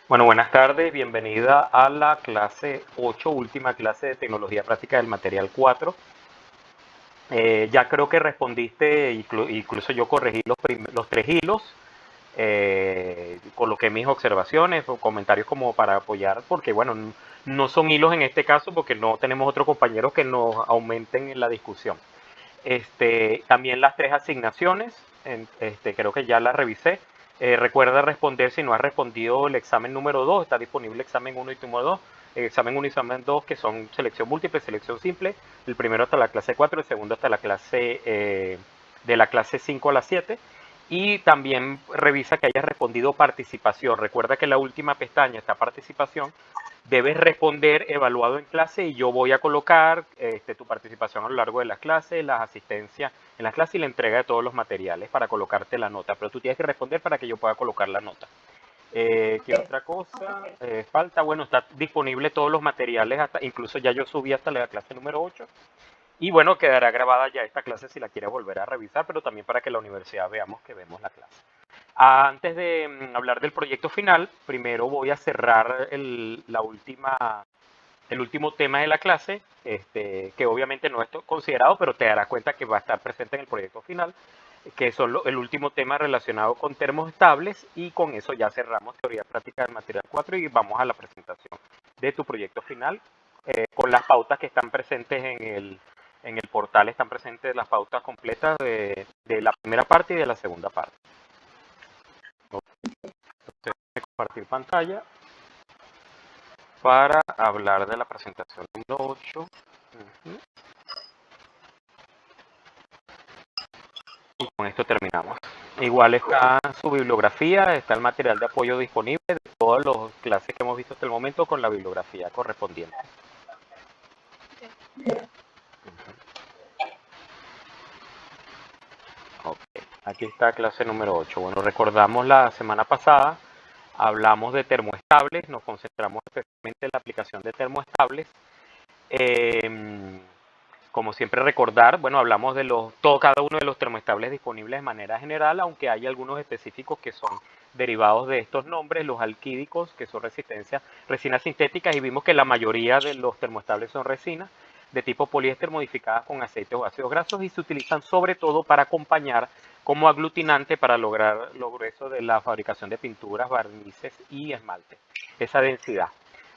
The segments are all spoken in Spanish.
Bueno, buenas tardes, bienvenida a la clase 8, última clase de tecnología práctica del material 4. Ya creo que respondiste, incluso yo corregí los tres hilos, coloqué mis observaciones o comentarios como para apoyar, porque bueno, no son hilos en este caso porque no tenemos otros compañeros que nos aumenten en la discusión. También las tres asignaciones, creo que ya las revisé. Recuerda responder si no has respondido el examen número 2, está disponible el examen 1 y número 2. El examen 1 y examen 2 que son selección múltiple, selección simple. El primero hasta la clase 4, el segundo hasta la clase de la clase 5 a la 7. Y también revisa que hayas respondido participación. Recuerda que la última pestaña está participación. Debes responder evaluado en clase y yo voy a colocar tu participación a lo largo de las clases, las asistencias en las clases y la entrega de todos los materiales para colocarte la nota. Pero tú tienes que responder para que yo pueda colocar la nota. ¿Qué otra cosa? Falta, bueno, está disponible todos los materiales, incluso ya yo subí hasta la clase número 8. Y bueno, quedará grabada ya esta clase si la quieres volver a revisar, pero también para que la universidad veamos que vemos la clase. Antes de hablar del proyecto final, primero voy a cerrar el último tema de la clase, que obviamente no es considerado, pero te darás cuenta que va a estar presente en el proyecto final, que son el último tema relacionado con termoestables, y con eso ya cerramos teoría práctica del material 4 y vamos a la presentación de tu proyecto final, con las pautas que están presentes en el portal, están presentes las pautas completas de la primera parte y de la segunda parte. Entonces, voy a compartir pantalla para hablar de la presentación número 8. Y con esto terminamos. Igual está su bibliografía, está el material de apoyo disponible de todas las clases que hemos visto hasta el momento con la bibliografía correspondiente. Ok, aquí está clase número 8. Bueno, recordamos la semana pasada, hablamos de termoestables, nos concentramos especialmente en la aplicación de termoestables. Como siempre recordar, bueno, hablamos de cada uno de los termoestables disponibles de manera general, aunque hay algunos específicos que son derivados de estos nombres, los alquídicos, que son resinas sintéticas, y vimos que la mayoría de los termoestables son resinas de tipo poliéster modificadas con aceites o ácidos grasos y se utilizan sobre todo para acompañar como aglutinante para lograr lo grueso de la fabricación de pinturas, barnices y esmalte. Esa densidad.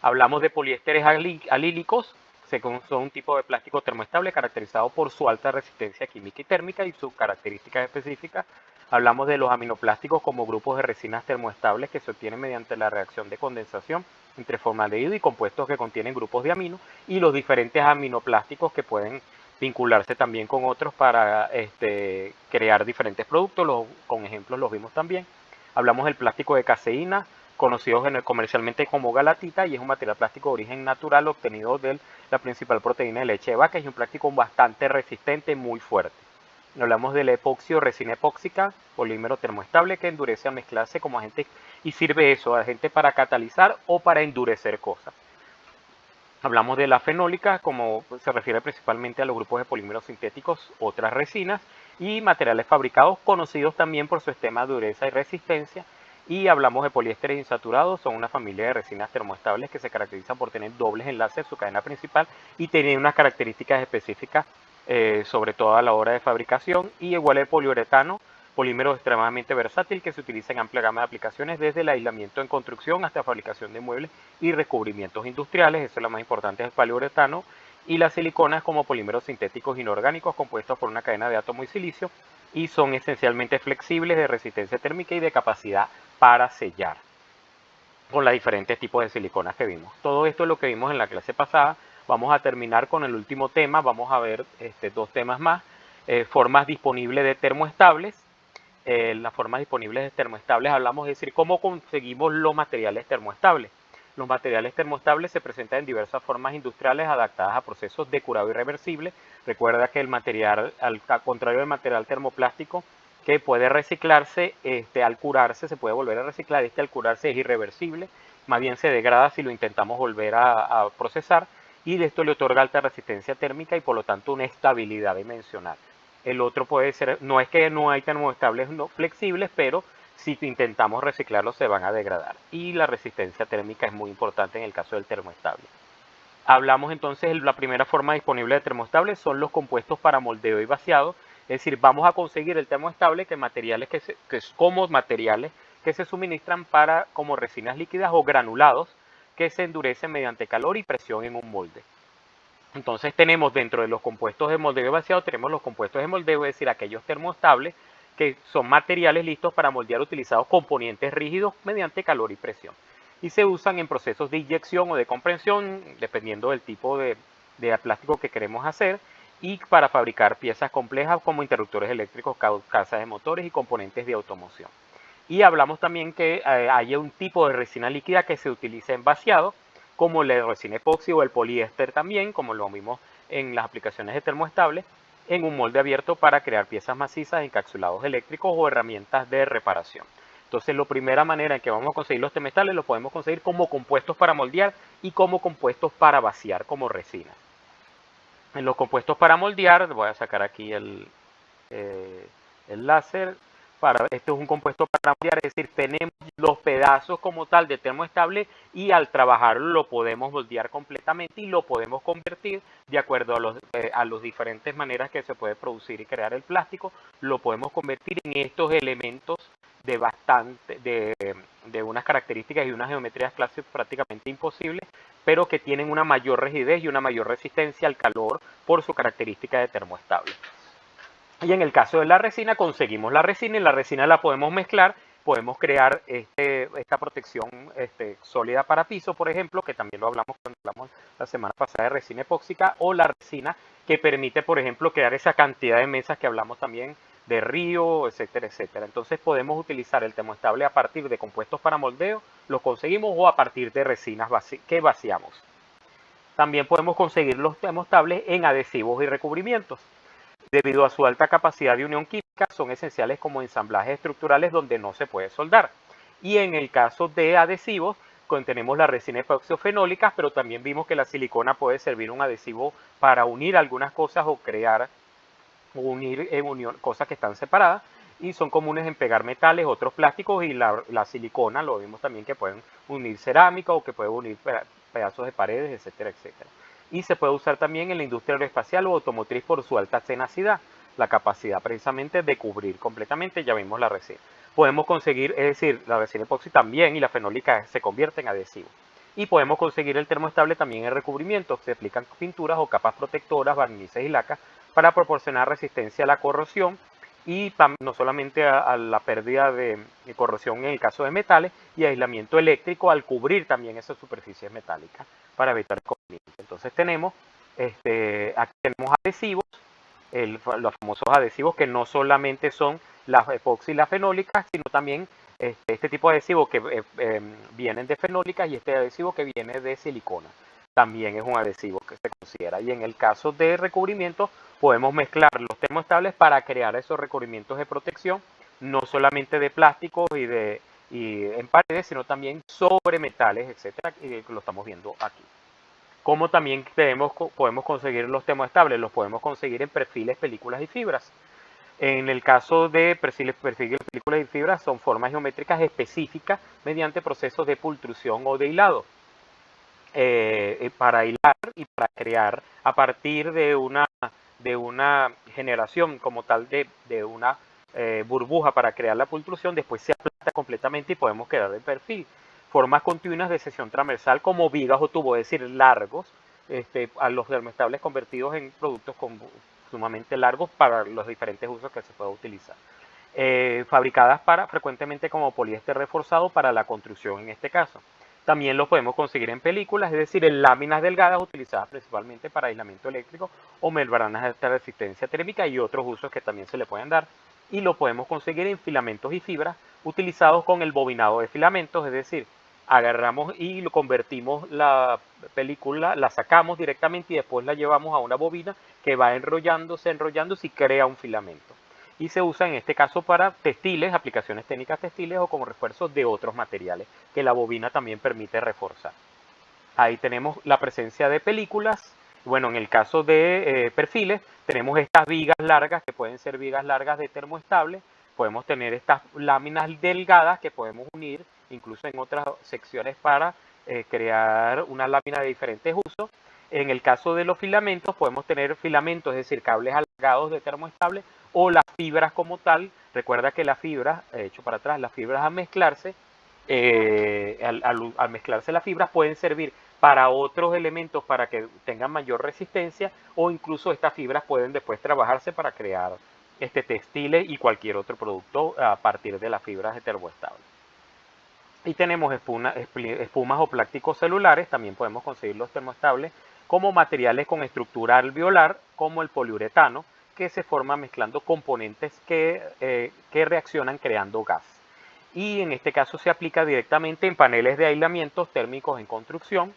Hablamos de poliésteres alílicos, son un tipo de plástico termoestable caracterizado por su alta resistencia química y térmica y sus características específicas. Hablamos de los aminoplásticos como grupos de resinas termoestables que se obtienen mediante la reacción de condensación entre formaldehído y compuestos que contienen grupos de amino, y los diferentes aminoplásticos que pueden vincularse también con otros para crear diferentes productos. Con ejemplos los vimos también. Hablamos del plástico de caseína, conocido comercialmente como galatita, y es un material plástico de origen natural obtenido de la principal proteína de leche de vaca. Es un plástico bastante resistente, muy fuerte. Hablamos del epoxi o resina epóxica, polímero termoestable que endurece al mezclarse como agente y sirve eso, agente para catalizar o para endurecer cosas. Hablamos de la fenólica, como se refiere principalmente a los grupos de polímeros sintéticos, otras resinas y materiales fabricados conocidos también por su esquema de dureza y resistencia. Y hablamos de poliésteres insaturados, son una familia de resinas termoestables que se caracterizan por tener dobles enlaces en su cadena principal y tienen unas características específicas, sobre todo a la hora de fabricación. Y igual el poliuretano, polímero extremadamente versátil que se utiliza en amplia gama de aplicaciones, desde el aislamiento en construcción hasta fabricación de muebles y recubrimientos industriales. Eso es lo más importante, es el poliuretano. Y las siliconas como polímeros sintéticos inorgánicos compuestos por una cadena de átomos y silicio, y son esencialmente flexibles, de resistencia térmica y de capacidad para sellar, con los diferentes tipos de siliconas que vimos. Todo esto es lo que vimos en la clase pasada. Vamos a terminar con el último tema. Vamos a ver dos temas más. Formas disponibles de termoestables. Las formas disponibles de termoestables hablamos, es decir, cómo conseguimos los materiales termoestables. Los materiales termoestables se presentan en diversas formas industriales adaptadas a procesos de curado irreversible. Recuerda que el material, al contrario del material termoplástico, que puede reciclarse, al curarse se puede volver a reciclar, al curarse es irreversible, más bien se degrada si lo intentamos volver a procesar, y esto le otorga alta resistencia térmica y por lo tanto una estabilidad dimensional. El otro puede ser, no es que no hay termoestables no flexibles, pero si intentamos reciclarlos se van a degradar. Y la resistencia térmica es muy importante en el caso del termoestable. Hablamos entonces, la primera forma disponible de termoestable son los compuestos para moldeo y vaciado. Es decir, vamos a conseguir el termoestable como materiales que se suministran para como resinas líquidas o granulados que se endurecen mediante calor y presión en un molde. Entonces tenemos dentro de los compuestos de moldeo y vaciado, tenemos los compuestos de moldeo, es decir, aquellos termoestables que son materiales listos para moldear utilizados componentes rígidos mediante calor y presión. Y se usan en procesos de inyección o de compresión, dependiendo del tipo de plástico que queremos hacer, y para fabricar piezas complejas como interruptores eléctricos, casas de motores y componentes de automoción. Y hablamos también que hay un tipo de resina líquida que se utiliza en vaciado, como la resina epoxi o el poliéster también, como lo vimos en las aplicaciones de termoestable, en un molde abierto para crear piezas macizas, encapsulados eléctricos o herramientas de reparación. Entonces, la primera manera en que vamos a conseguir los termoestables los podemos conseguir como compuestos para moldear y como compuestos para vaciar como resina. En los compuestos para moldear, voy a sacar aquí el láser. Esto es un compuesto para moldear, es decir, tenemos los pedazos como tal de termoestable y al trabajarlo lo podemos moldear completamente y lo podemos convertir de acuerdo a las diferentes maneras que se puede producir y crear el plástico, lo podemos convertir en estos elementos de unas características y unas geometrías clásicas prácticamente imposibles, pero que tienen una mayor rigidez y una mayor resistencia al calor por su característica de termoestable. Y en el caso de la resina, conseguimos la resina y la resina la podemos mezclar, podemos crear esta protección sólida para piso, por ejemplo, que también lo hablamos cuando hablamos la semana pasada de resina epóxica, o la resina que permite, por ejemplo, crear esa cantidad de mesas que hablamos también de río, etcétera, etcétera. Entonces podemos utilizar el termoestable a partir de compuestos para moldeo, los conseguimos, o a partir de resinas que vaciamos. También podemos conseguir los termoestables en adhesivos y recubrimientos. Debido a su alta capacidad de unión química, son esenciales como ensamblajes estructurales donde no se puede soldar. Y en el caso de adhesivos, contenemos la resina epoxofenólica, pero también vimos que la silicona puede servir un adhesivo para unir algunas cosas o crear o unir en unión cosas que están separadas, y son comunes en pegar metales, otros plásticos, y la silicona, lo vimos también que pueden unir cerámica o que pueden unir pedazos de paredes, etcétera, etcétera. Y se puede usar también en la industria aeroespacial o automotriz por su alta tenacidad, la capacidad precisamente de cubrir completamente, ya vimos la resina. Podemos conseguir, es decir, la resina epoxi también y la fenólica se convierte en adhesivo. Y podemos conseguir el termoestable también en recubrimientos, se aplican pinturas o capas protectoras, barnices y lacas para proporcionar resistencia a la corrosión y no solamente a la pérdida de corrosión en el caso de metales, y aislamiento eléctrico al cubrir también esas superficies metálicas para evitar el corrimiento. Entonces aquí tenemos adhesivos, los famosos adhesivos que no solamente son las epoxi y las fenólicas, sino también este tipo de adhesivos que vienen de fenólicas, y este adhesivo que viene de silicona. También es un adhesivo que se considera. Y en el caso de recubrimiento, podemos mezclar los termoestables para crear esos recubrimientos de protección, no solamente de plásticos y en paredes, sino también sobre metales, etcétera, y lo estamos viendo aquí. Como también podemos conseguir los termoestables, los podemos conseguir en perfiles, películas y fibras. En el caso de perfiles, películas y fibras, son formas geométricas específicas mediante procesos de pultrusión o de hilado. Para hilar y para crear a partir de una generación como tal de una burbuja para crear la pultrusión, después se aplasta completamente y podemos crear el perfil. Formas continuas de sección transversal como vigas o tubos, es decir, largos, a los termoestables convertidos en productos sumamente largos para los diferentes usos que se puede utilizar. Fabricadas frecuentemente como poliéster reforzado para la construcción en este caso. También los podemos conseguir en películas, es decir, en láminas delgadas utilizadas principalmente para aislamiento eléctrico o membranas de alta resistencia térmica y otros usos que también se le pueden dar. Y lo podemos conseguir en filamentos y fibras utilizados con el bobinado de filamentos, es decir, agarramos y lo convertimos la película, la sacamos directamente y después la llevamos a una bobina que va enrollándose y crea un filamento. Y se usa en este caso para textiles, aplicaciones técnicas textiles o como refuerzos de otros materiales que la bobina también permite reforzar. Ahí tenemos la presencia de películas. Bueno, en el caso de perfiles tenemos estas vigas largas que pueden ser vigas largas de termoestable, podemos tener estas láminas delgadas que podemos unir incluso en otras secciones para crear una lámina de diferentes usos. En el caso de los filamentos, podemos tener filamentos, es decir, cables alargados de termoestable o las fibras como tal. Recuerda que las fibras, hecho para atrás, las fibras al mezclarse, al mezclarse las fibras pueden servir para otros elementos para que tengan mayor resistencia, o incluso estas fibras pueden después trabajarse para crear textiles y cualquier otro producto a partir de las fibras de termoestable. Y tenemos espumas o plásticos celulares, también podemos conseguir los termoestables como materiales con estructura alveolar, como el poliuretano, que se forma mezclando componentes que reaccionan creando gas. Y en este caso se aplica directamente en paneles de aislamientos térmicos en construcción.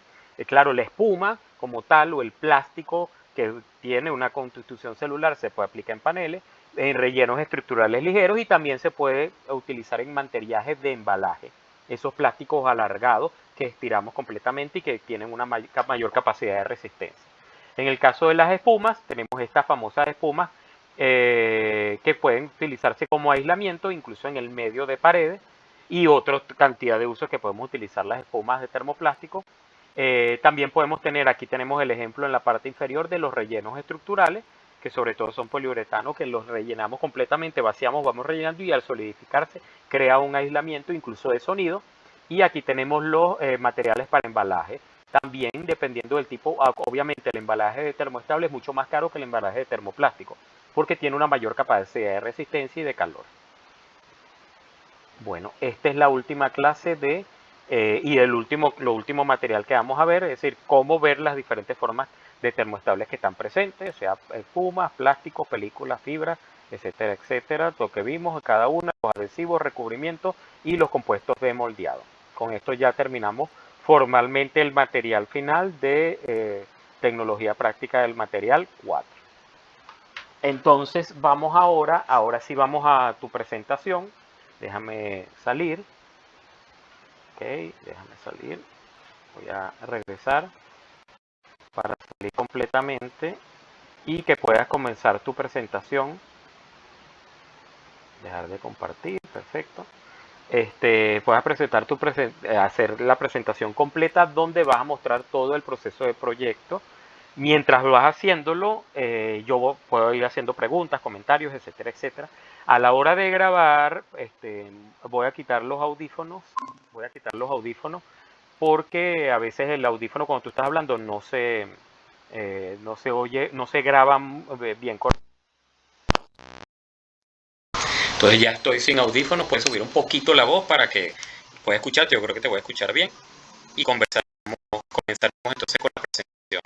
Claro, la espuma como tal o el plástico que tiene una constitución celular se puede aplicar en paneles, en rellenos estructurales ligeros, y también se puede utilizar en mantellajes de embalaje, esos plásticos alargados que estiramos completamente y que tienen una mayor capacidad de resistencia. En el caso de las espumas, tenemos estas famosas espumas que pueden utilizarse como aislamiento, incluso en el medio de paredes, y otra cantidad de usos que podemos utilizar las espumas de termoplástico. También podemos tener, aquí tenemos el ejemplo en la parte inferior de los rellenos estructurales, que sobre todo son poliuretano, que los rellenamos completamente, vaciamos, vamos rellenando, y al solidificarse crea un aislamiento incluso de sonido. Y aquí tenemos los materiales para embalaje. También, dependiendo del tipo, obviamente el embalaje de termoestable es mucho más caro que el embalaje de termoplástico, porque tiene una mayor capacidad de resistencia y de calor. Bueno, esta es la última clase y lo último material que vamos a ver, es decir, cómo ver las diferentes formas de termoestables que están presentes, o sea, espumas, plásticos, películas, fibras, etcétera, etcétera, lo que vimos, cada una, los adhesivos, recubrimientos y los compuestos de moldeado. Con esto ya terminamos formalmente el material final de tecnología práctica del material 4. Entonces vamos ahora sí vamos a tu presentación. Déjame salir. Ok, déjame salir. Voy a regresar para salir completamente y que puedas comenzar tu presentación. Dejar de compartir, perfecto. Puedas presentar hacer la presentación completa donde vas a mostrar todo el proceso de proyecto. Mientras vas haciéndolo, yo puedo ir haciendo preguntas, comentarios, etcétera, etcétera. A la hora de grabar, voy a quitar los audífonos. Voy a quitar los audífonos porque a veces el audífono cuando tú estás hablando no se oye, no se graba bien. Entonces ya estoy sin audífonos, puedes subir un poquito la voz para que puedas escucharte. Yo creo que te voy a escuchar bien. Y comenzaremos entonces con la presentación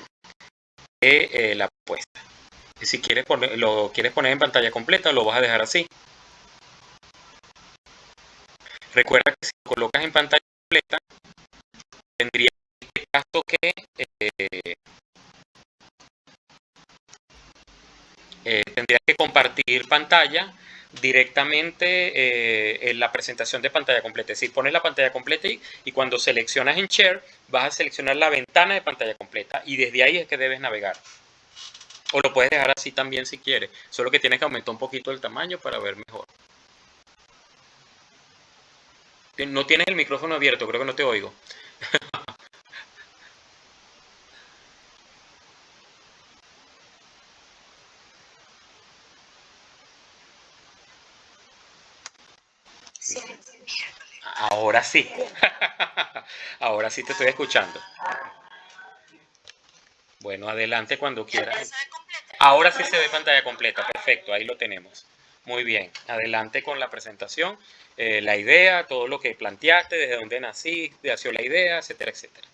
de la propuesta. Si quieres lo quieres poner en pantalla completa, lo vas a dejar así. Recuerda que si lo colocas en pantalla completa, tendría en este caso que tendrías que compartir pantalla directamente en la presentación de pantalla completa. Es decir, pones la pantalla completa y cuando seleccionas en Share, vas a seleccionar la ventana de pantalla completa y desde ahí es que debes navegar. O lo puedes dejar así también si quieres, solo que tienes que aumentar un poquito el tamaño para ver mejor. No tienes el micrófono abierto, creo que no te oigo. Ahora sí. Ahora sí te estoy escuchando. Bueno, adelante cuando quieras. Ahora sí se ve pantalla completa. Perfecto, ahí lo tenemos. Muy bien. Adelante con la presentación. La idea, todo lo que planteaste, desde dónde nació la idea, etcétera, etcétera.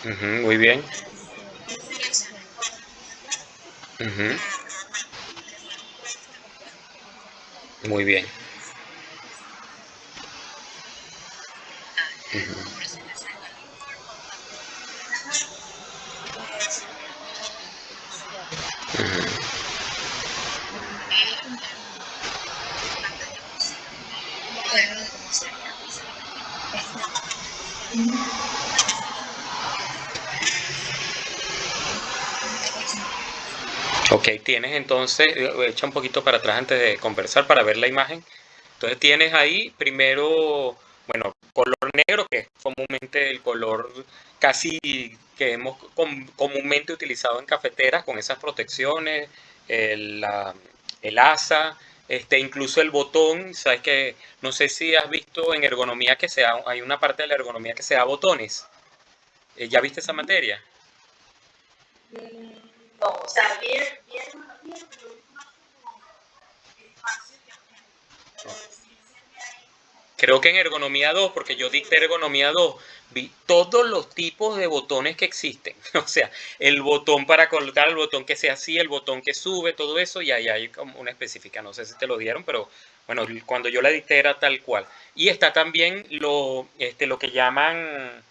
Uh -huh, muy bien. Uh -huh, muy bien. Ujú, ujú. Ok, tienes entonces, echa un poquito para atrás antes de conversar para ver la imagen. Entonces tienes ahí primero, bueno, color negro, que es comúnmente el color casi que hemos comúnmente utilizado en cafeteras con esas protecciones, el, la- el asa, incluso el botón. Sabes que no sé si has visto en ergonomía que sea, hay una parte de la ergonomía que sea botones. ¿Ya viste esa materia? Creo que en ergonomía 2, porque yo dicté ergonomía 2, vi todos los tipos de botones que existen. O sea, el botón para colocar, el botón que sea así, el botón que sube, todo eso, y ahí hay como una específica. No sé si te lo dieron, pero bueno, cuando yo la dicté era tal cual. Y está también lo que llaman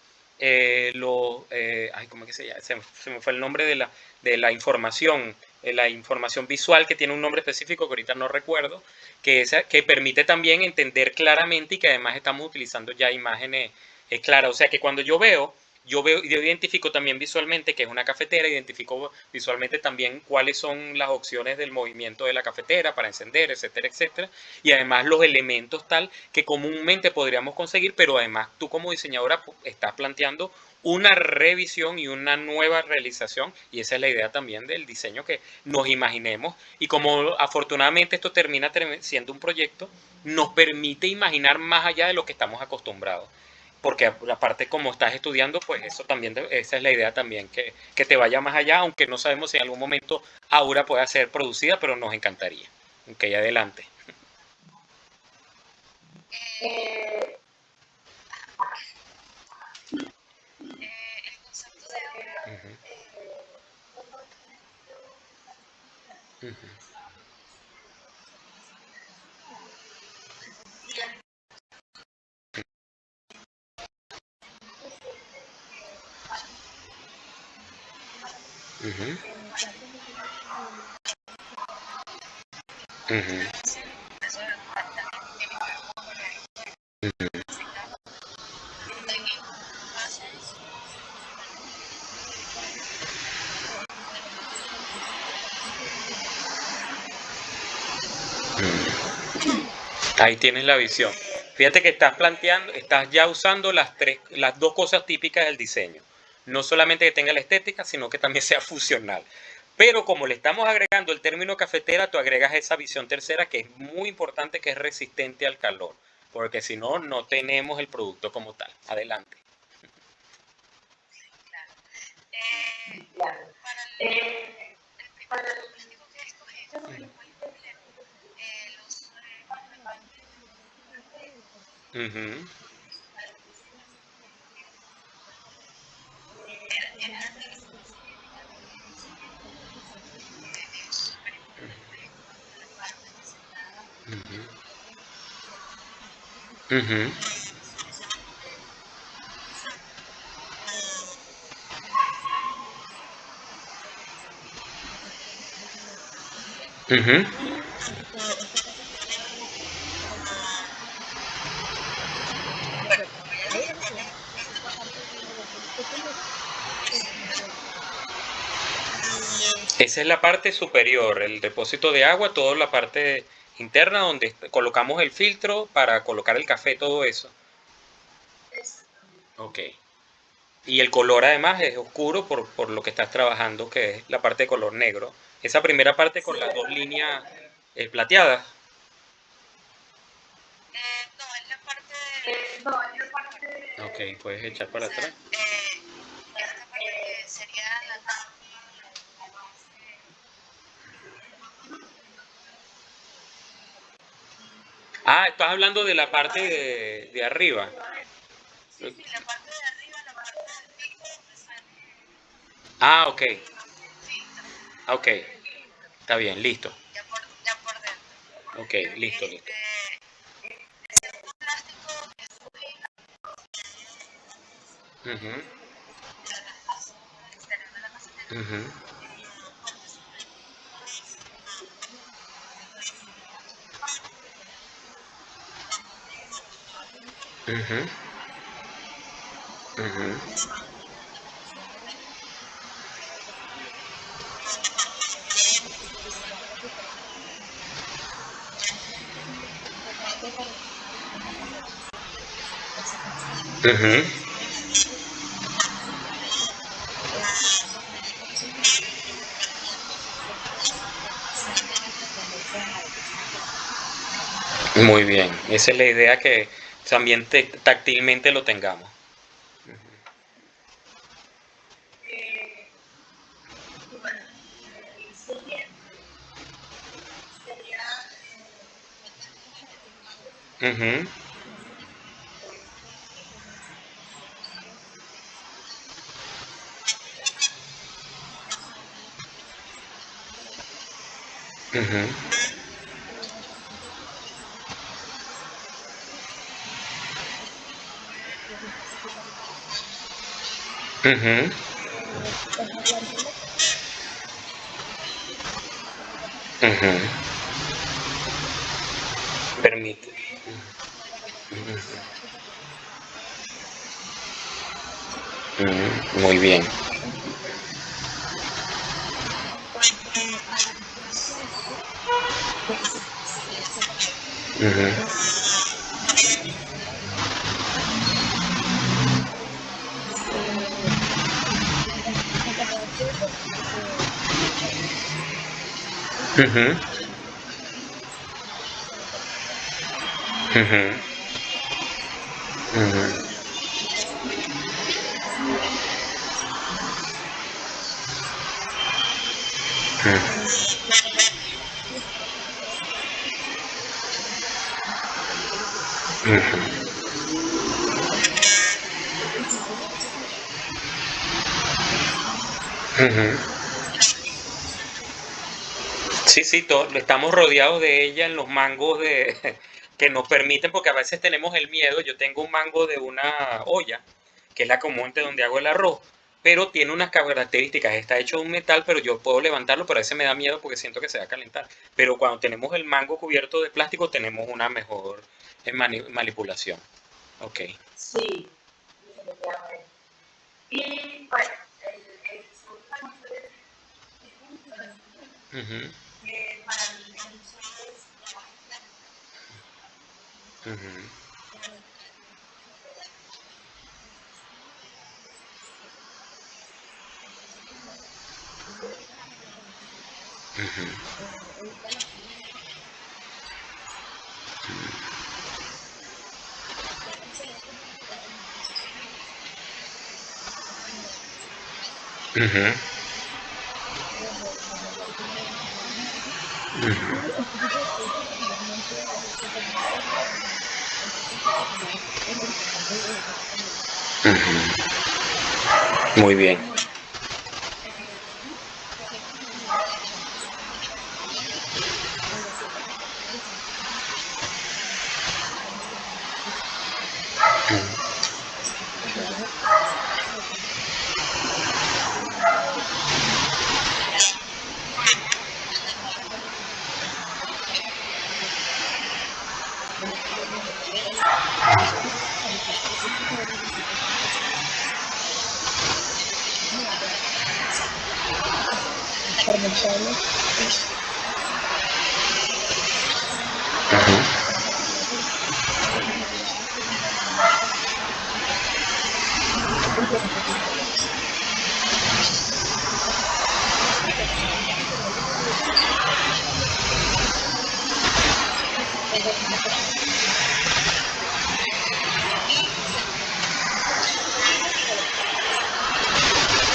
ay, ¿cómo es que se llama? Se me fue el nombre de la información, la información visual que tiene un nombre específico que ahorita no recuerdo, que permite también entender claramente y que además estamos utilizando ya imágenes claras. O sea que cuando yo identifico también visualmente que es una cafetera, identifico visualmente también cuáles son las opciones del movimiento de la cafetera para encender, etcétera, etcétera. Y además los elementos tal que comúnmente podríamos conseguir, pero además tú como diseñadora estás planteando una revisión y una nueva realización, y esa es la idea también del diseño, que nos imaginemos, y como afortunadamente esto termina siendo un proyecto, nos permite imaginar más allá de lo que estamos acostumbrados. Porque aparte como estás estudiando, pues eso también, esa es la idea también, que te vaya más allá, aunque no sabemos si en algún momento Aura pueda ser producida, pero nos encantaría. Ok, adelante. Ujú, ujú, ujú, ujú, ujú. Ahí tienes la visión. Fíjate que estás planteando, estás ya usando las dos cosas típicas del diseño. No solamente que tenga la estética, sino que también sea funcional. Pero como le estamos agregando el término cafetera, tú agregas esa visión tercera que es muy importante, que es resistente al calor. Porque si no, no tenemos el producto como tal. Adelante. Ujú, ujú, ujú. Esa es la parte superior, el depósito de agua, toda la parte interna donde colocamos el filtro para colocar el café, todo eso. Ok. Y el color además es oscuro por lo que estás trabajando, que es la parte de color negro. Esa primera parte con las dos líneas plateadas. Ok, puedes echar para atrás. Ah, estás hablando de la parte de arriba. Ah, ok. Ok. Está bien, listo. Ok, listo, listo. Ujú, ujú, ujú, ujú, ujú. Muy bien, esa es la idea, que también táctilmente lo tengamos. Ujú, ujú, ujú, ujú. Permite. Muy bien. Ujú, ujú, ujú, ujú, ujú, ujú. Sí, sí, estamos rodeados de ella en los mangos que nos permiten, porque a veces tenemos el miedo. Yo tengo un mango de una olla, que es la común de donde hago el arroz, pero tiene unas características. Está hecho de un metal, pero yo puedo levantarlo, pero a veces me da miedo porque siento que se va a calentar. Pero cuando tenemos el mango cubierto de plástico, tenemos una mejor manipulación. Ok. Ujú, ujú, ujú, ujú, ujú, ujú. Muy bien. Ujú,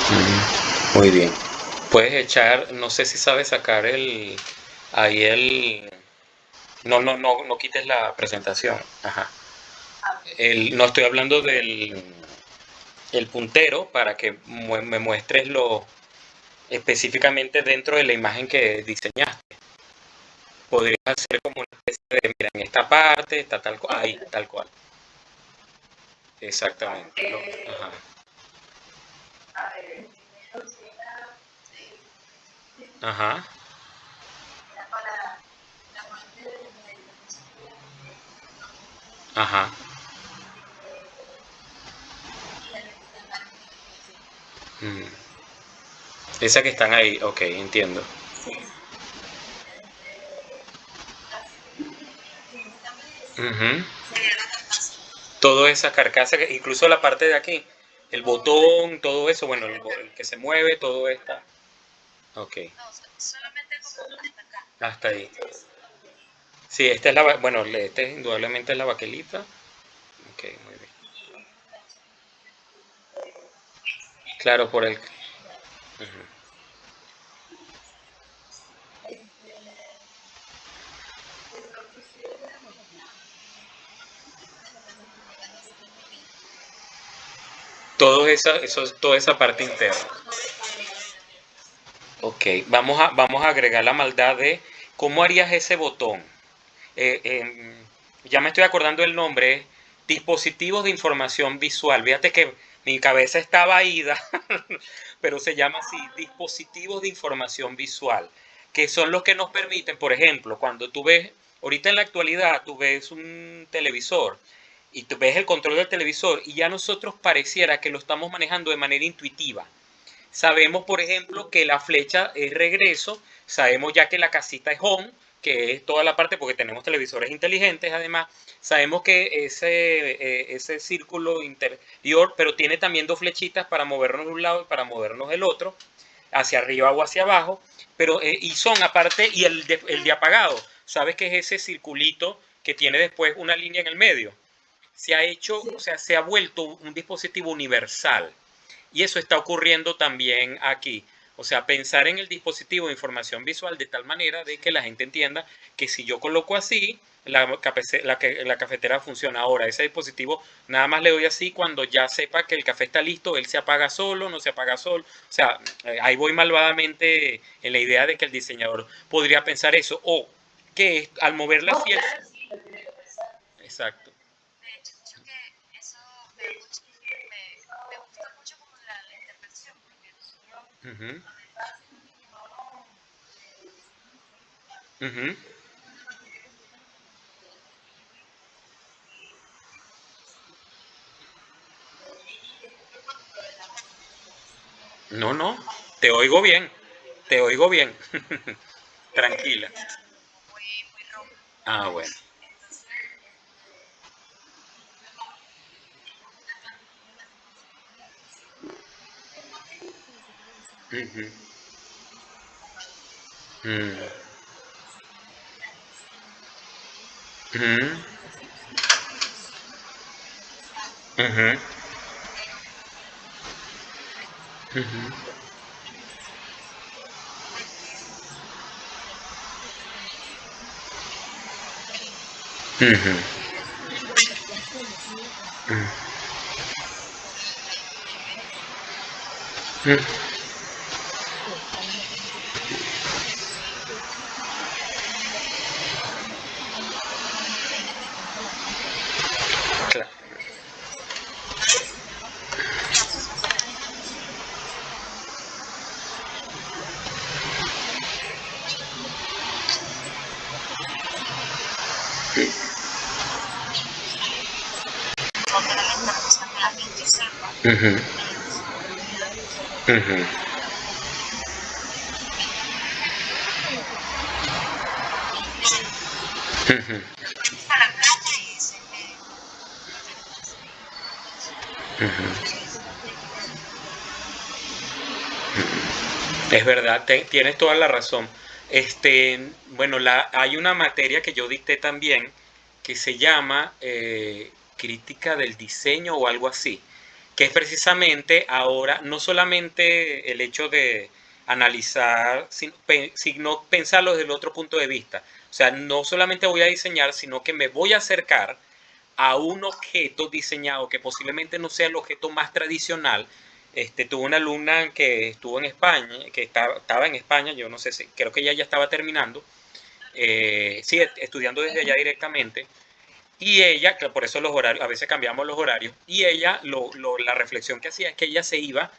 ujú. Muy bien. Puedes echar, no sé si sabes sacar ahí no, no, no, no quites la presentación. Ajá. No estoy hablando del el puntero para que me muestres lo específicamente dentro de la imagen que diseñaste. Podrías hacer como una especie de, mira, en esta parte está tal cual, ahí, tal cual. Exactamente. Ajá. Ajá, ajá. Mm. Esa que están ahí, ok, entiendo. Ujú. Toda esa carcasa, incluso la parte de aquí, el botón, todo eso, bueno, el que se mueve, todo está. Ok, hasta ahí. Sí, esta es bueno, este indudablemente es la baquelita. Ok, muy bien. Claro, por el. Ujú. Toda esa parte interna. Ok, vamos a agregar la maldad de cómo harías ese botón. Ya me estoy acordando el nombre, dispositivos de información visual. Fíjate que mi cabeza estaba ida, pero se llama así, dispositivos de información visual, que son los que nos permiten, por ejemplo, cuando tú ves, ahorita en la actualidad, tú ves un televisor y tú ves el control del televisor y ya nosotros pareciera que lo estamos manejando de manera intuitiva. Sabemos, por ejemplo, que la flecha es regreso, sabemos ya que la casita es home, que es toda la parte, porque tenemos televisores inteligentes además, sabemos que ese círculo interior, pero tiene también dos flechitas para movernos de un lado y para movernos del otro, hacia arriba o hacia abajo, pero y son aparte, y el de apagado, ¿sabes que es ese circulito que tiene después una línea en el medio? Se ha hecho, o sea, se ha vuelto un dispositivo universal. Y eso está ocurriendo también aquí. O sea, pensar en el dispositivo de información visual de tal manera de que la gente entienda que si yo coloco así, la cafetera funciona. Ahora, ese dispositivo nada más le doy así cuando ya sepa que el café está listo, él se apaga solo, no se apaga solo. O sea, ahí voy malvadamente en la idea de que el diseñador podría pensar eso. O que al mover la fiel. Exacto. Ujú, ujú. No, no, te oigo bien, te oigo bien. Tranquila. Ah, bueno. Ujú, mm, ujú, ujú, ujú, ujú, ujú. Cla- ujú, ujú, ujú, ujú. Es verdad, tienes toda la razón. Bueno, hay una materia que yo dicté también que se llama crítica del diseño o algo así, que es precisamente ahora no solamente el hecho de analizar, sino pensarlo desde el otro punto de vista. O sea, no solamente voy a diseñar, sino que me voy a acercar a un objeto diseñado que posiblemente no sea el objeto más tradicional. Tuve una alumna que estuvo en España, que estaba en España, yo no sé si, creo que ella ya estaba terminando, sí, estudiando desde allá directamente, y ella, que por eso los horarios, a veces cambiamos los horarios, y ella, la reflexión que hacía es que ella se iba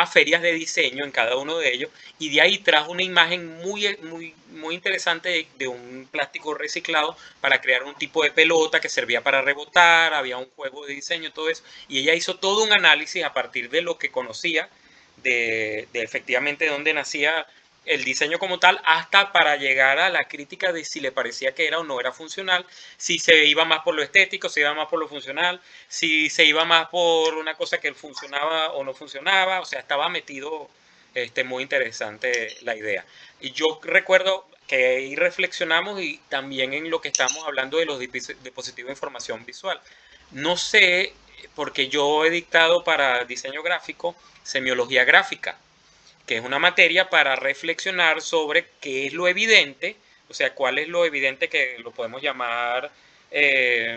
a ferias de diseño en cada uno de ellos, y de ahí trajo una imagen muy interesante de un plástico reciclado para crear un tipo de pelota que servía para rebotar, había un juego de diseño, todo eso, y ella hizo todo un análisis a partir de lo que conocía de efectivamente de dónde nacía el diseño como tal, hasta para llegar a la crítica de si le parecía que era o no era funcional, si se iba más por lo estético, si iba más por lo funcional, si se iba más por una cosa que funcionaba o no funcionaba, o sea, estaba metido, muy interesante la idea. Y yo recuerdo que ahí reflexionamos y también en lo que estamos hablando de los dispositivos de información visual. No sé, porque yo he dictado para diseño gráfico semiología gráfica, que es una materia para reflexionar sobre qué es lo evidente, o sea, cuál es lo evidente que lo podemos llamar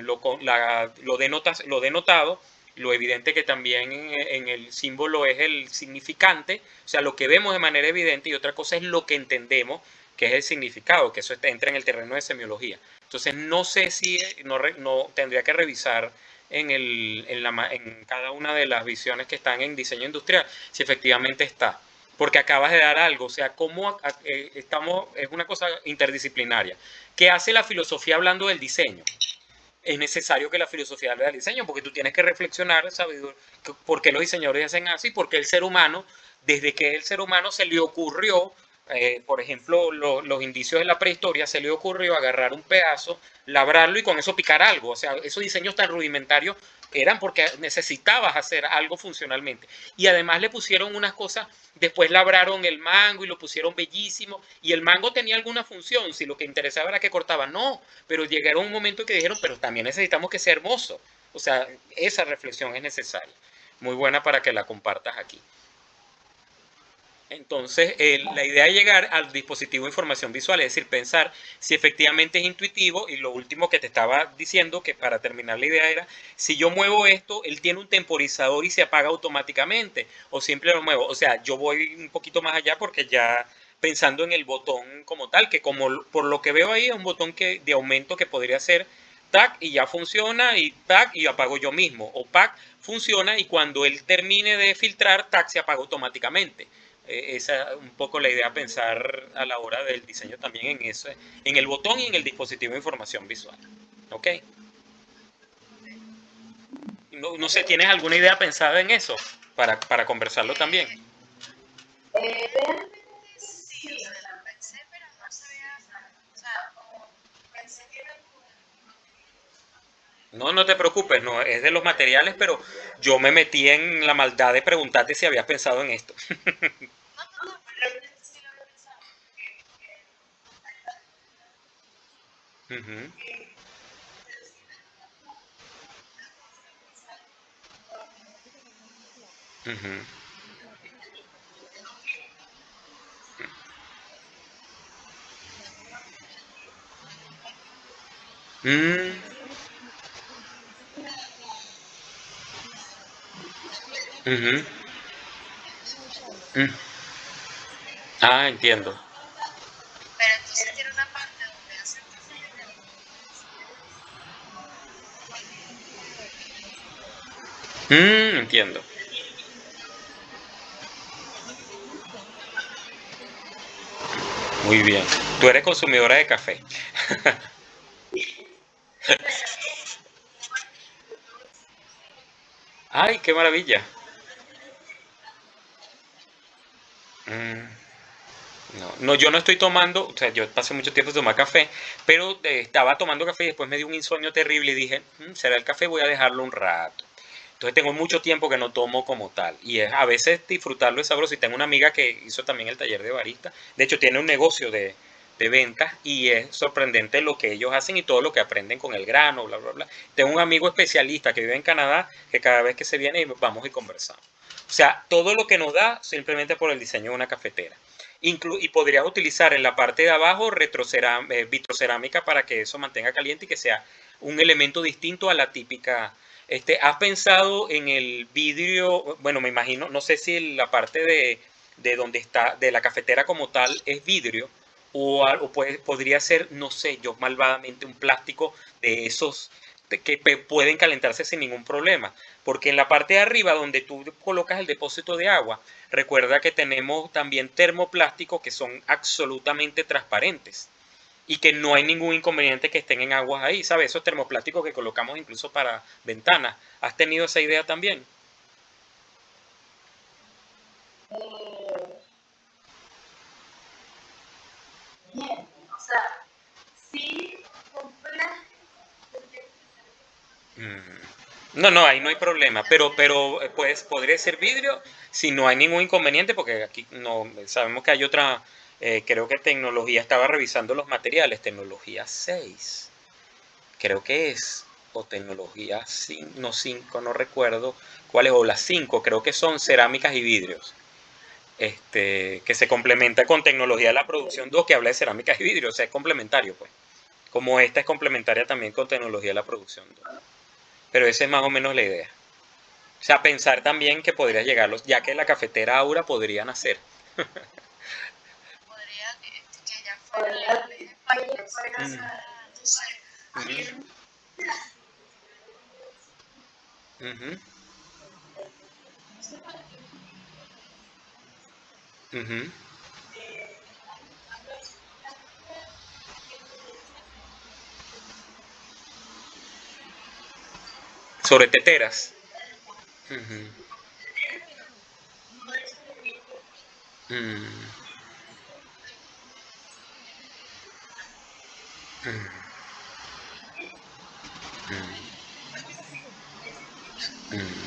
lo denotado, lo evidente que también en el símbolo es el significante, o sea, lo que vemos de manera evidente, y otra cosa es lo que entendemos, que es el significado, que eso entra en el terreno de semiología. Entonces, no sé si no tendría que revisar en cada una de las visiones que están en diseño industrial, si efectivamente está, porque acabas de dar algo, o sea, cómo estamos, es una cosa interdisciplinaria. ¿Qué hace la filosofía hablando del diseño? Es necesario que la filosofía hable del diseño, porque tú tienes que reflexionar, ¿sabes? Por qué los diseñadores hacen así, porque el ser humano, desde que el ser humano se le ocurrió, por ejemplo, los indicios de la prehistoria, se le ocurrió agarrar un pedazo, labrarlo y con eso picar algo. O sea, esos diseños tan rudimentarios eran porque necesitabas hacer algo funcionalmente. Y además le pusieron unas cosas, después labraron el mango y lo pusieron bellísimo, y el mango tenía alguna función, si lo que interesaba era que cortaba, no, pero llegaron un momento que dijeron, pero también necesitamos que sea hermoso. O sea, esa reflexión es necesaria. Muy buena para que la compartas aquí. Entonces, la idea es llegar al dispositivo de información visual, es decir, pensar si efectivamente es intuitivo, y lo último que te estaba diciendo, que para terminar la idea era, si yo muevo esto, él tiene un temporizador y se apaga automáticamente, o siempre lo muevo. O sea, yo voy un poquito más allá porque ya pensando en el botón como tal, que como por lo que veo ahí es un botón de aumento que podría ser tac y ya funciona, y tac y apago yo mismo, o pac funciona y cuando él termine de filtrar, tac se apaga automáticamente. Esa es un poco la idea, pensar a la hora del diseño también en eso, en el botón y en el dispositivo de información visual. ¿Ok? No sé, ¿tienes alguna idea pensada en eso? Para conversarlo también. No, no te preocupes, no es de los materiales, pero yo me metí en la maldad de preguntarte si habías pensado en esto. Ujú, ujú. Mm, ujú, mm. Ah, entiendo. Entiendo. Muy bien. Tú eres consumidora de café. Ay, qué maravilla. Mm, no, no, yo no estoy tomando, o sea, yo pasé mucho tiempo sin tomar café, pero estaba tomando café y después me dio un insomnio terrible y dije, será el café, voy a dejarlo un rato. Entonces tengo mucho tiempo que no tomo como tal. Y es a veces disfrutarlo es sabroso. Y tengo una amiga que hizo también el taller de barista. De hecho, tiene un negocio de ventas y es sorprendente lo que ellos hacen y todo lo que aprenden con el grano, bla, bla, bla. Tengo un amigo especialista que vive en Canadá que cada vez que se viene vamos y conversamos. O sea, todo lo que nos da simplemente por el diseño de una cafetera. Y podrías utilizar en la parte de abajo vitrocerámica para que eso mantenga caliente y que sea un elemento distinto a la típica. ¿Has pensado en el vidrio? Bueno, me imagino, no sé si la parte de donde está, de la cafetera como tal, es vidrio, podría ser, no sé, yo malvadamente un plástico de esos pueden calentarse sin ningún problema. Porque en la parte de arriba, donde tú colocas el depósito de agua, recuerda que tenemos también termoplásticos que son absolutamente transparentes y que no hay ningún inconveniente que estén en aguas ahí, ¿sabes? Esos termoplásticos que colocamos incluso para ventanas. ¿Has tenido esa idea también? Eh, Bien, o sea, sí, compras. No, no, ahí no hay problema, pero pues podría ser vidrio si no hay ningún inconveniente, porque aquí no sabemos que hay otra, creo que tecnología, estaba revisando los materiales, tecnología 6 creo que es, o tecnología 5 no 5 no recuerdo cuál es, o las 5 creo que son cerámicas y vidrios, que se complementa con tecnología de la producción 2 que habla de cerámicas y vidrios, o sea, es complementario, pues, como esta es complementaria también con tecnología de la producción 2. Pero esa es más o menos la idea. O sea, pensar también que podría llegarlos, ya que la cafetera Aura podría nacer. Podría fuera Mm, ujú, ujú, ujú. Sobre teteras. Ujú, mm, mm,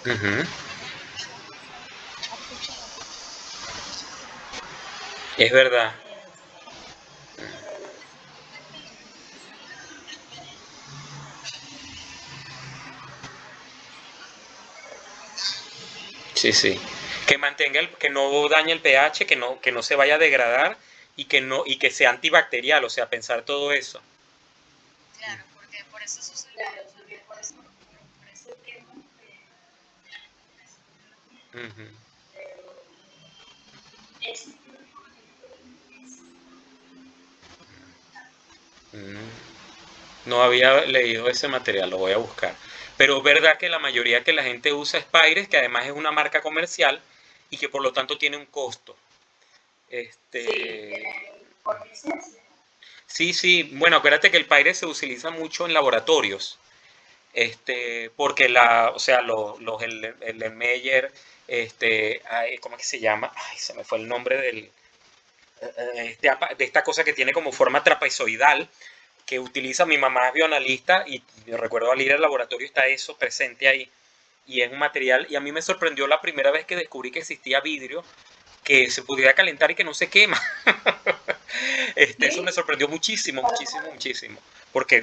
ujú. Es verdad. Sí, sí. Que mantenga que no dañe el pH, que no se vaya a degradar y que sea antibacterial, o sea, pensar todo eso. claro, porque por ese tema Ujú. es Mm. No había leído ese material, lo voy a buscar. Pero es verdad que la mayoría que la gente usa es Pyrex, que además es una marca comercial y que por lo tanto tiene un costo. sí, Este, por licencia. sí, sí, bueno, acuérdate que el Pyrex se utiliza mucho en laboratorios, porque o sea, el Meyer, ay, ¿cómo es que se llama? Ay, se me fue el nombre de esta cosa que tiene como forma trapezoidal, que utiliza mi mamá es bioanalista y yo recuerdo al ir al laboratorio está eso presente ahí y es un material y a mí me sorprendió la primera vez que descubrí que existía vidrio que se pudiera calentar y que no se quema. Eso me Sí, sorprendió muchísimo, muchísimo, muchísimo. Porque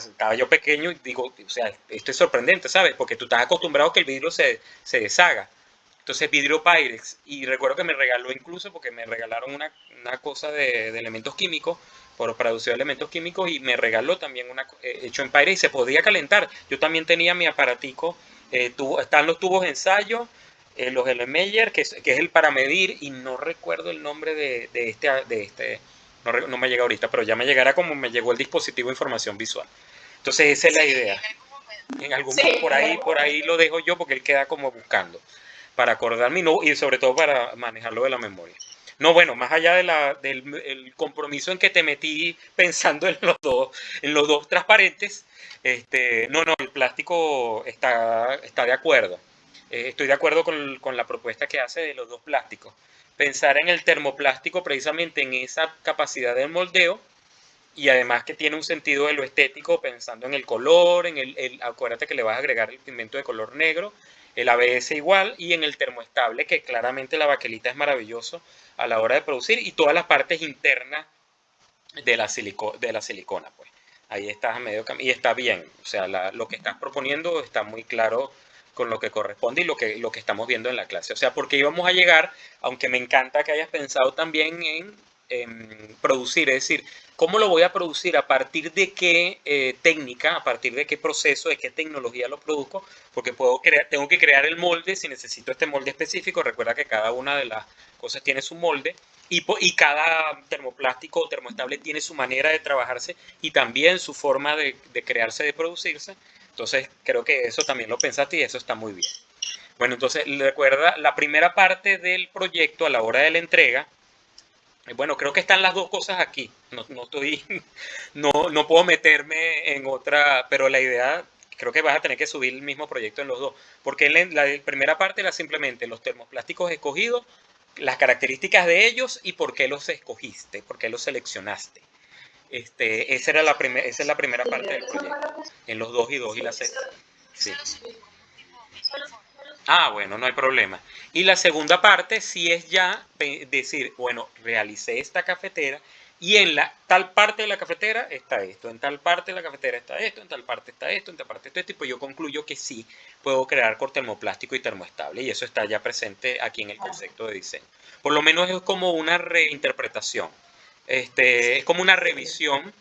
estaba yo pequeño y digo, o sea, esto es sorprendente, ¿sabes? Porque tú estás acostumbrado a que el vidrio se deshaga. Entonces vidrio Pyrex. Y recuerdo que me regaló incluso, porque me regalaron una cosa de elementos químicos, por producción de elementos químicos, y me regaló también hecho en Pyrex y se podía calentar. Yo también tenía mi aparatico, están los tubos de ensayo, los Erlenmeyer, que es el para medir, y no recuerdo el nombre no me llega ahorita, pero ya me llegará como me llegó el dispositivo de información visual. Entonces esa es la idea. En algún sí, por ahí lo dejo yo porque él queda como buscando para acordarme y sobre todo para manejarlo de la memoria. No, bueno, más allá del el compromiso en que te metí pensando en los dos transparentes, no, no, el plástico está de acuerdo. Estoy de acuerdo con la propuesta que hace de los dos plásticos. Pensar en el termoplástico precisamente en esa capacidad de moldeo y además que tiene un sentido de lo estético pensando en el color, acuérdate que le vas a agregar el pigmento de color negro, el ABS igual y en el termoestable que claramente la baquelita es maravilloso a la hora de producir y todas las partes internas de la silicona pues. Ahí estás a medio camino y está bien, o sea, lo que estás proponiendo está muy claro con lo que corresponde y lo que estamos viendo en la clase. O sea, porque íbamos a llegar, aunque me encanta que hayas pensado también en producir, es decir, ¿cómo lo voy a producir? ¿A partir de qué técnica? ¿A partir de qué proceso? ¿De qué tecnología lo produzco? Porque tengo que crear el molde si necesito este molde específico. Recuerda que cada una de las cosas tiene su molde y cada termoplástico o termoestable tiene su manera de trabajarse y también su forma de crearse, de producirse. Entonces, creo que eso también lo pensaste y eso está muy bien. Bueno, entonces, recuerda, la primera parte del proyecto a la hora de la entrega, bueno, creo que están las dos cosas aquí. No estoy, no puedo meterme en otra, pero la idea, creo que vas a tener que subir el mismo proyecto en los dos. Porque en la primera parte era simplemente los termoplásticos escogidos, las características de ellos y por qué los escogiste, por qué los seleccionaste. Esa es la primera parte del proyecto. En los dos y dos y la Eso, sí. eso lo subimos como tipo misma forma. Ah, bueno, no hay problema. Y la segunda parte sí es ya decir, bueno, realicé esta cafetera y en la tal parte de la cafetera está esto, en tal parte de la cafetera está esto, en tal parte está esto, en tal parte está esto, y pues yo concluyo que sí puedo crear con termoplástico y termoestable y eso está ya presente aquí en el concepto de diseño. Por lo menos es como una reinterpretación, es como una revisión.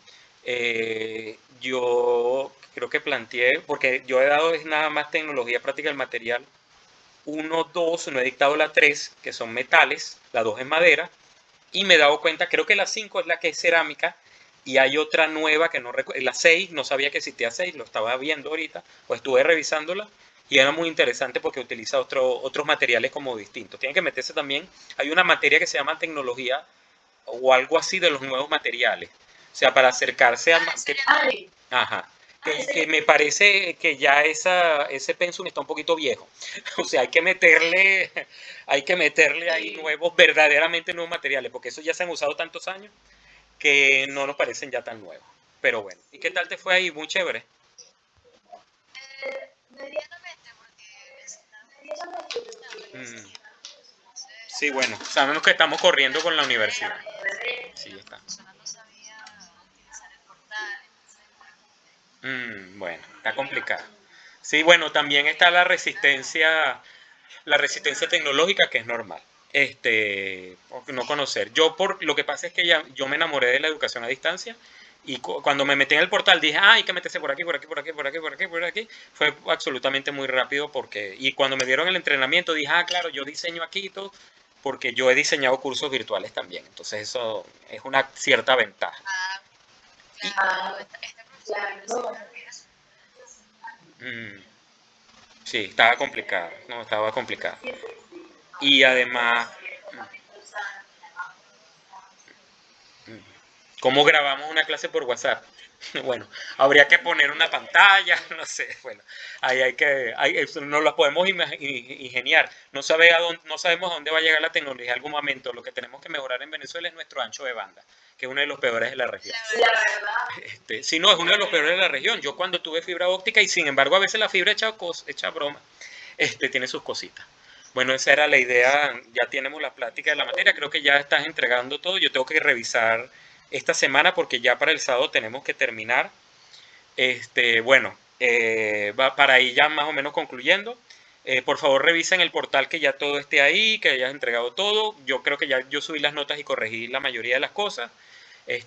Yo creo que planteé, porque yo he dado es nada más tecnología práctica del material 1, 2, no he dictado la 3, que son metales, la 2 es madera, y me he dado cuenta, creo que la 5 es la que es cerámica, y hay otra nueva que no recuerdo, la 6, no sabía que existía 6, lo estaba viendo ahorita, o estuve revisándola, y era muy interesante porque utiliza otros materiales como distintos. Tienen que meterse también, hay una materia que se llama tecnología, o algo así de los nuevos materiales, o sea, para acercarse a... Eso ya lo vi. Ajá. Que me parece que ya ese pensum está un poquito viejo. O sea, hay que meterle ahí nuevos, verdaderamente nuevos materiales, porque esos ya se han usado tantos años que no nos parecen ya tan nuevos. Pero bueno, ¿y qué tal te fue ahí? Muy chévere. Medianamente, porque me asignaron muchas cosas de la Mm, universidad. Entonces, sí, bueno, sabemos que estamos corriendo con la universidad. Sí, la está. profesora no sabía utilizar el portal, entonces, bueno, Bueno, está complicado. Sí, bueno, también está la resistencia tecnológica, que es normal. Por no conocer. Lo que pasa es que yo me enamoré de la educación a distancia y cuando me metí en el portal dije, ah, hay que meterse por aquí, por aquí, por aquí, por aquí, por aquí, por aquí. Fue absolutamente muy rápido y cuando me dieron el entrenamiento dije, ah, claro, yo diseño aquí y todo, porque yo he diseñado cursos virtuales también. Entonces eso es una cierta ventaja. ah, Y, claro, no, esta profesora me enseñó eso. mm, sí, estaba complicado, no, estaba complicado. Y además, ¿cómo grabamos una clase por WhatsApp? Bueno, habría que poner una pantalla, no sé, bueno, ahí eso no lo podemos ingeniar. No sabemos a dónde va a llegar la tecnología en algún momento. Lo que tenemos que mejorar en Venezuela es nuestro ancho de banda, que es uno de los peores de la región. La verdad, sí. Si no, es uno de los peores de la región. Yo cuando tuve fibra óptica y sin embargo a veces la fibra echa broma, tiene sus cositas. Bueno, esa era la idea, ya tenemos la plática de la materia, creo que ya estás entregando todo, yo tengo que revisar esta semana porque ya para el sábado tenemos que terminar. Bueno, para ir ya más o menos concluyendo, por favor revisen el portal que ya todo esté ahí, que hayas entregado todo. Yo creo que ya yo subí las notas y corregí la mayoría de las cosas.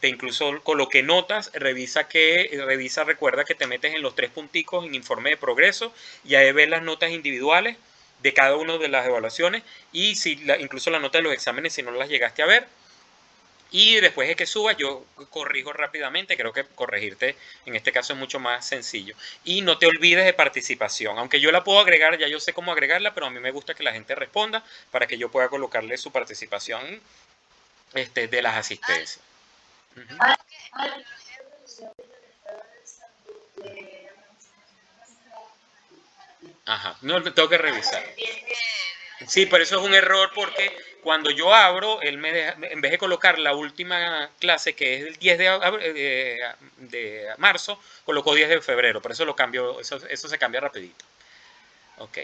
Incluso coloqué notas, recuerda que te metes en los tres punticos en informe de progreso y ahí ves las notas individuales de cada una de las evaluaciones y incluso la nota de los exámenes si no las llegaste a ver. Y después de que suba, yo corrijo rápidamente. Creo que corregirte en este caso es mucho más sencillo. Y no te olvides de participación. Aunque yo la puedo agregar, ya yo sé cómo agregarla, pero a mí me gusta que la gente responda para que yo pueda colocarle su participación de las asistencias. Ujú. Algo que en la biología Ajá, no, tengo que revisar. pendiente Sí, pero eso es un error porque cuando yo abro, él me deja, en vez de colocar la última clase, que es el 10 de marzo, colocó 10 de febrero, por eso lo cambio, eso se cambia rapidito. Ok,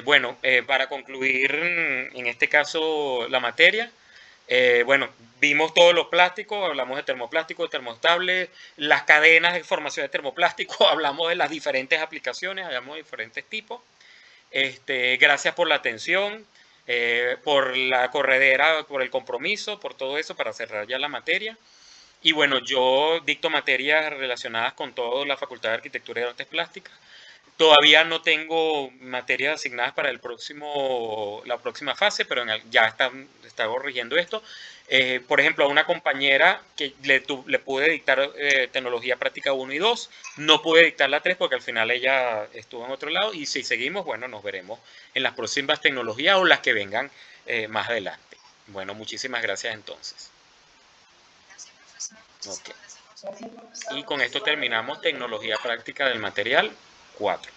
bueno, para concluir en este caso la materia, bueno, vimos todos los plásticos, hablamos de termoplástico, termoestable, las cadenas de formación de termoplástico, hablamos de las diferentes aplicaciones, hablamos de diferentes tipos. Gracias por la atención, por la corredera, por el compromiso, por todo eso para cerrar ya la materia. Y bueno, yo dicto materias relacionadas con toda la Facultad de Arquitectura y Artes Plásticas. Todavía no tengo materias asignadas para la próxima fase, pero ya está corrigiendo esto. Por ejemplo, a una compañera que le pude dictar tecnología práctica 1 y 2, no pude dictar la 3 porque al final ella estuvo en otro lado, y si seguimos, bueno, nos veremos en las próximas tecnologías o las que vengan más adelante. Bueno, muchísimas gracias entonces. Gracias, profesor. Ok. Muchísimas gracias por su tiempo. Y con esto terminamos tecnología práctica del material 4.